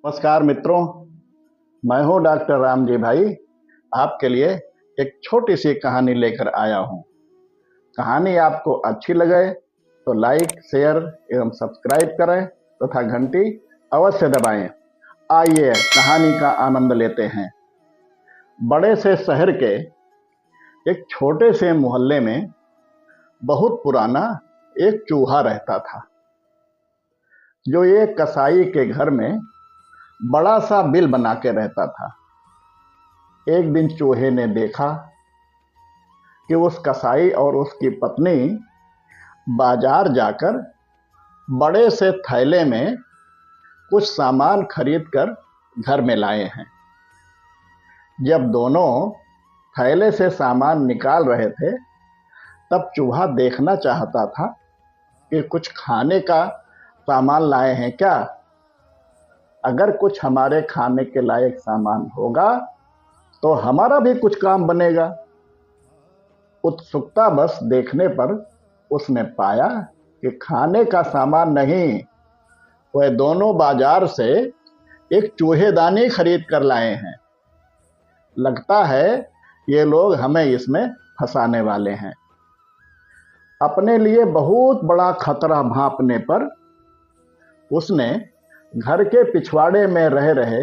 नमस्कार मित्रों, मैं हूं डॉक्टर राम जी भाई। आपके लिए एक छोटी सी कहानी लेकर आया हूं। कहानी आपको अच्छी लगे तो लाइक, शेयर एवं सब्सक्राइब करें तथा घंटी अवश्य दबाएं। आइए कहानी का आनंद लेते हैं। बड़े से शहर के एक छोटे से मोहल्ले में बहुत पुराना एक चूहा रहता था, जो एक कसाई के घर में बड़ा सा बिल बना के रहता था। एक दिन चूहे ने देखा कि उस कसाई और उसकी पत्नी बाजार जाकर बड़े से थैले में कुछ सामान खरीद कर घर में लाए हैं। जब दोनों थैले से सामान निकाल रहे थे, तब चूहा देखना चाहता था कि कुछ खाने का सामान लाए हैं क्या। अगर कुछ हमारे खाने के लायक सामान होगा तो हमारा भी कुछ काम बनेगा। उत्सुकता बस देखने पर उसने पाया कि खाने का सामान नहीं, वह दोनों बाजार से एक चूहेदानी खरीद कर लाए हैं। लगता है ये लोग हमें इसमें फंसाने वाले हैं। अपने लिए बहुत बड़ा खतरा भांपने पर उसने घर के पिछवाड़े में रह रहे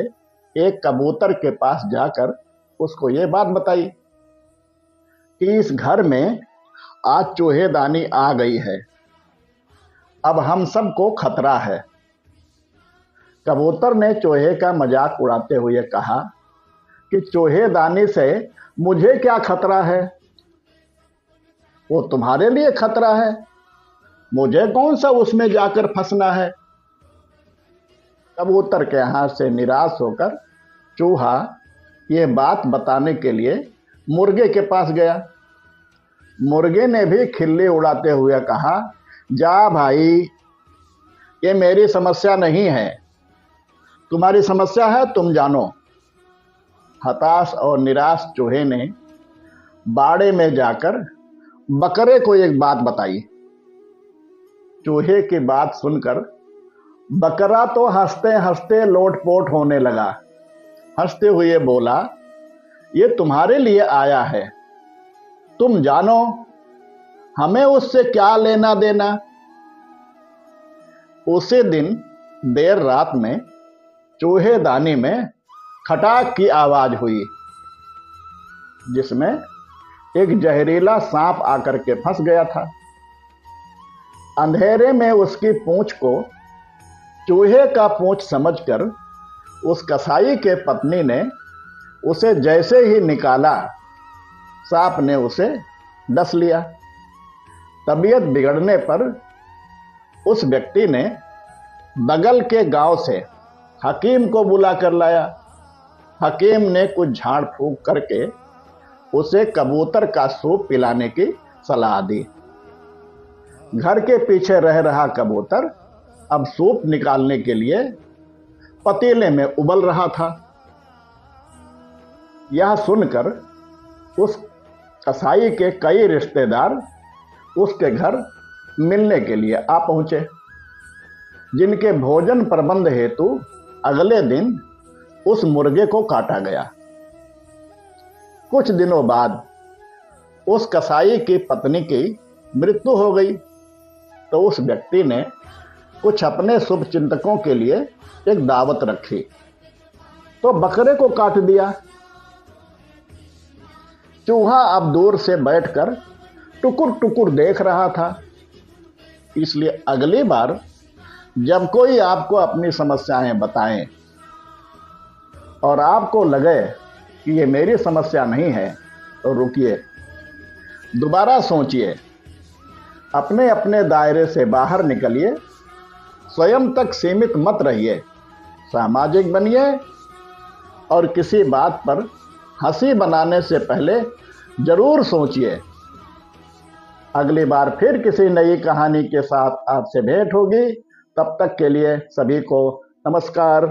एक कबूतर के पास जाकर उसको ये बात बताई कि इस घर में आज चूहेदानी आ गई है, अब हम सबको खतरा है। कबूतर ने चूहे का मजाक उड़ाते हुए कहा कि चूहेदानी से मुझे क्या खतरा है, वो तुम्हारे लिए खतरा है, मुझे कौन सा उसमें जाकर फंसना है। कबूतर के हाथ से निराश होकर चूहा ये बात बताने के लिए मुर्गे के पास गया। मुर्गे ने भी खिल्ली उड़ाते हुए कहा, जा भाई, ये मेरी समस्या नहीं है, तुम्हारी समस्या है, तुम जानो। हताश और निराश चूहे ने बाड़े में जाकर बकरे को एक बात बताई। चूहे की बात सुनकर बकरा तो हंसते हंसते लोटपोट होने लगा। हंसते हुए बोला, ये तुम्हारे लिए आया है, तुम जानो, हमें उससे क्या लेना देना। उसी दिन देर रात में चूहेदानी में खटाक की आवाज हुई, जिसमें एक जहरीला सांप आकर के फंस गया था। अंधेरे में उसकी पूंछ को चूहे का पूंछ समझकर उस कसाई के पत्नी ने उसे जैसे ही निकाला, सांप ने उसे डस लिया। तबीयत बिगड़ने पर उस व्यक्ति ने बगल के गांव से हकीम को बुला कर लाया। हकीम ने कुछ झाड़ फूंक करके उसे कबूतर का सूप पिलाने की सलाह दी। घर के पीछे रह रहा कबूतर अब सूप निकालने के लिए पतीले में उबल रहा था। यह सुनकर उस कसाई के कई रिश्तेदार उसके घर मिलने के लिए आ पहुंचे, जिनके भोजन प्रबंध हेतु अगले दिन उस मुर्गे को काटा गया। कुछ दिनों बाद उस कसाई की पत्नी की मृत्यु हो गई, तो उस व्यक्ति ने कुछ अपने शुभ चिंतकों के लिए एक दावत रखी, तो बकरे को काट दिया। चूहा अब दूर से बैठकर टुकुर टुकुर देख रहा था। इसलिए अगली बार जब कोई आपको अपनी समस्याएं बताएं और आपको लगे कि ये मेरी समस्या नहीं है, तो रुकिए, दोबारा सोचिए, अपने अपने दायरे से बाहर निकलिए, स्वयं तक सीमित मत रहिए, सामाजिक बनिए और किसी बात पर हंसी बनाने से पहले जरूर सोचिए। अगली बार फिर किसी नई कहानी के साथ आपसे भेंट होगी। तब तक के लिए सभी को नमस्कार।